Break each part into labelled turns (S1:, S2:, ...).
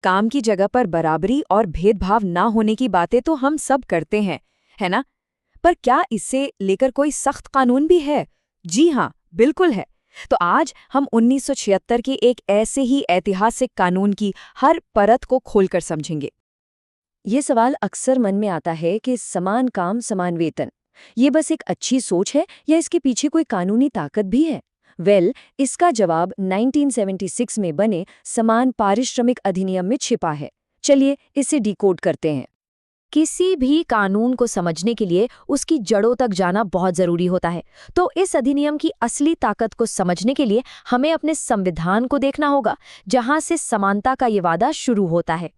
S1: काम की जगह पर बराबरी और भेदभाव ना होने की बातें तो हम सब करते हैं, है ना? पर क्या इससे लेकर कोई सख्त कानून भी है? जी हाँ, बिल्कुल है। तो आज हम 1976 के एक ऐसे ही ऐतिहासिक कानून की हर परत को खोलकर समझेंगे।
S2: ये सवाल अक्सर मन में आता है कि समान काम समान वेतन, ये बस एक अच्छी सोच है या इसके पीछे कोई कानूनी ताकत भी है? इसका जवाब 1976 में बने समान पारिश्रमिक अधिनियम में छिपा है। चलिए इसे डिकोड करते हैं।
S3: किसी भी कानून को समझने के लिए उसकी जड़ों तक जाना बहुत जरूरी होता है। तो इस अधिनियम की असली ताकत को समझने के लिए हमें अपने संविधान को देखना होगा, जहां से समानता का ये वादा शुरू होता है।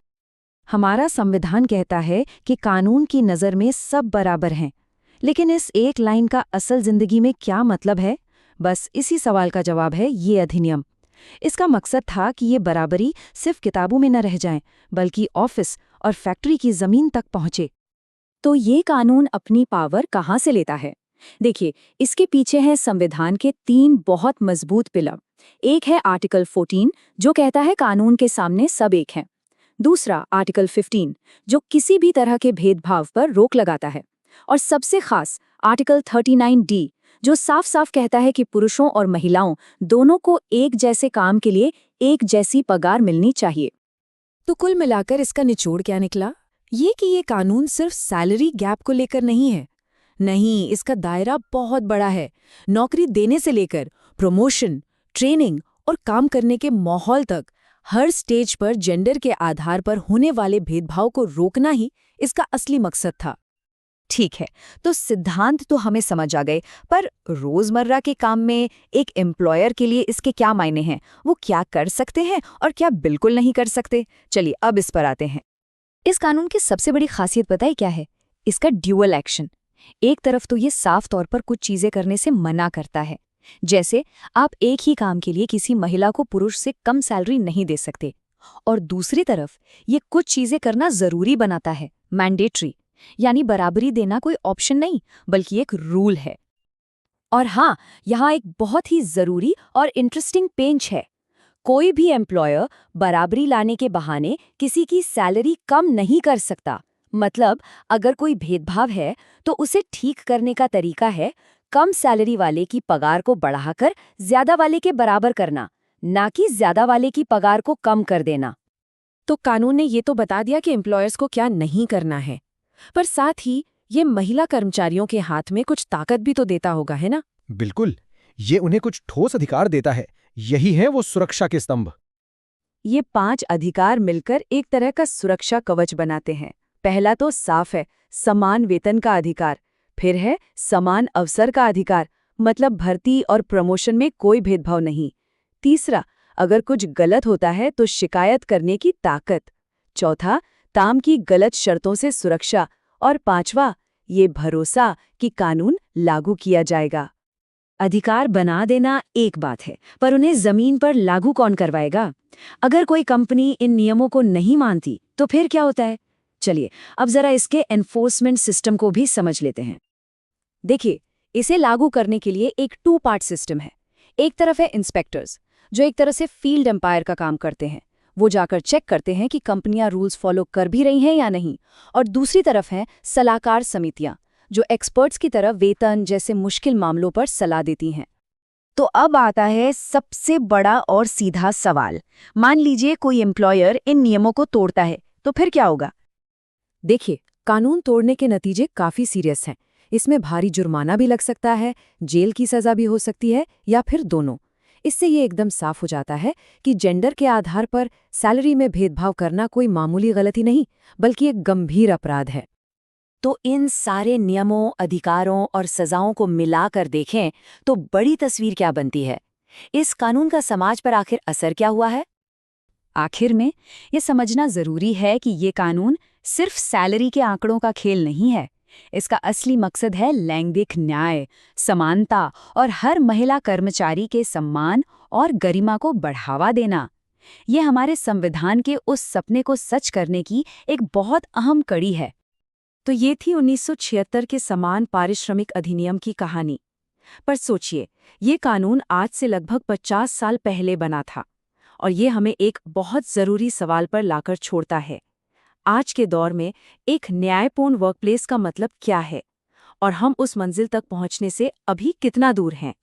S1: हमारा संविधान कहता है कि कानून की नज़र में सब बराबर हैं। लेकिन इस एक लाइन का असल जिंदगी में क्या मतलब है? बस इसी सवाल का जवाब है ये अधिनियम। इसका मकसद था कि ये बराबरी सिर्फ किताबों में न रह जाए, बल्कि ऑफिस और फैक्ट्री की जमीन तक पहुंचे।
S2: तो ये कानून अपनी पावर कहाँ से लेता है? देखिए, इसके पीछे हैं संविधान के 3 बहुत मजबूत पिलर। एक है आर्टिकल 14, जो कहता है कानून के सामने सब एक हैं। दूसरा आर्टिकल 15, जो किसी भी तरह के भेदभाव पर रोक लगाता है। और सबसे खास आर्टिकल 39D, जो साफ साफ कहता है कि पुरुषों और महिलाओं दोनों को एक जैसे काम के लिए एक जैसी पगार मिलनी चाहिए।
S1: तो कुल मिलाकर इसका निचोड़ क्या निकला? ये कि ये कानून सिर्फ सैलरी गैप को लेकर नहीं है। नहीं, इसका दायरा बहुत बड़ा है। नौकरी देने से लेकर प्रमोशन, ट्रेनिंग और काम करने के माहौल तक हर स्टेज पर जेंडर के आधार पर होने वाले भेदभाव को रोकना ही इसका असली मकसद था। ठीक है, तो सिद्धांत तो हमें समझ आ गए, पर रोजमर्रा के काम में एक एम्प्लॉयर के लिए इसके क्या मायने हैं? वो क्या कर सकते हैं और क्या बिल्कुल नहीं कर सकते? चलिए अब इस पर आते हैं।
S3: इस कानून की सबसे बड़ी खासियत पता है क्या है? इसका ड्यूअल एक्शन। एक तरफ तो ये साफ तौर पर कुछ चीजें करने से मना करता है, जैसे आप एक ही काम के लिए किसी महिला को पुरुष से कम सैलरी नहीं दे सकते, और दूसरी तरफ ये कुछ चीजें करना जरूरी बनाता है, मैंडेटरी, यानी बराबरी देना कोई ऑप्शन नहीं बल्कि एक रूल है। और हाँ, यहाँ एक बहुत ही जरूरी और इंटरेस्टिंग पेंच है। कोई भी एम्प्लॉयर बराबरी लाने के बहाने किसी की सैलरी कम नहीं कर सकता। मतलब अगर कोई भेदभाव है तो उसे ठीक करने का तरीका है कम सैलरी वाले की पगार को बढ़ाकर ज्यादा वाले के बराबर करना, ना कि ज्यादा वाले की पगार को कम कर देना।
S1: तो कानून ने ये तो बता दिया कि एम्प्लॉयर्स को क्या नहीं करना है, पर साथ ही ये महिला कर्मचारियों के हाथ में कुछ ताकत भी तो देता होगा, है ना?
S4: बिल्कुल, ये उन्हें कुछ ठोस अधिकार देता है। यही है वो सुरक्षा के स्तंभ।
S1: ये 5 अधिकार मिलकर एक तरह का सुरक्षा कवच बनाते हैं। पहला तो साफ है, समान वेतन का अधिकार। फिर है समान अवसर का अधिकार, मतलब भर्ती और प्रमोशन में कोई भेदभाव नहीं। तीसरा, अगर कुछ गलत होता है तो शिकायत करने की ताकत। चौथा, काम की गलत शर्तों से सुरक्षा। और पांचवा, ये भरोसा कि कानून लागू किया जाएगा।
S2: अधिकार बना देना एक बात है, पर उन्हें जमीन पर लागू कौन करवाएगा? अगर कोई कंपनी इन नियमों को नहीं मानती तो फिर क्या होता है? चलिए अब जरा इसके एनफोर्समेंट सिस्टम को भी समझ लेते हैं।
S1: देखिए, इसे लागू करने के लिए एक 2 पार्ट सिस्टम है। एक तरफ है इंस्पेक्टर्स, जो एक तरह से फील्ड एम्पायर का काम करते हैं। वो जाकर चेक करते हैं कि कंपनियां रूल्स फॉलो कर भी रही हैं या नहीं। और दूसरी तरफ हैं सलाहकार समितियां, जो एक्सपर्ट्स की तरह वेतन जैसे मुश्किल मामलों पर सलाह देती हैं।
S2: तो अब आता है सबसे बड़ा और सीधा सवाल। मान लीजिए कोई एम्प्लॉयर इन नियमों को तोड़ता है, तो फिर क्या होगा?
S1: देखिए, कानून तोड़ने के नतीजे काफी सीरियस हैं। इसमें भारी जुर्माना भी लग सकता है, जेल की सजा भी हो सकती है, या फिर दोनों। इससे ये एकदम साफ हो जाता है कि जेंडर के आधार पर सैलरी में भेदभाव करना कोई मामूली गलती नहीं, बल्कि एक गंभीर अपराध है।
S2: तो इन सारे नियमों, अधिकारों और सजाओं को मिलाकर देखें तो बड़ी तस्वीर क्या बनती है? इस कानून का समाज पर आखिर असर क्या हुआ है?
S1: आखिर में ये समझना जरूरी है कि ये कानून सिर्फ सैलरी के आंकड़ों का खेल नहीं है। इसका असली मकसद है लैंगिक न्याय, समानता और हर महिला कर्मचारी के सम्मान और गरिमा को बढ़ावा देना। ये हमारे संविधान के उस सपने को सच करने की एक बहुत अहम कड़ी है। तो ये थी 1976 के समान पारिश्रमिक अधिनियम की कहानी। पर सोचिए, ये कानून आज से लगभग 50 साल पहले बना था,
S2: और ये हमें एक बहुत ज़रूरी सवाल पर लाकर छोड़ता है। आज के दौर में एक न्यायपूर्ण वर्कप्लेस का मतलब क्या है? और हम उस मंजिल तक पहुंचने से अभी कितना दूर हैं?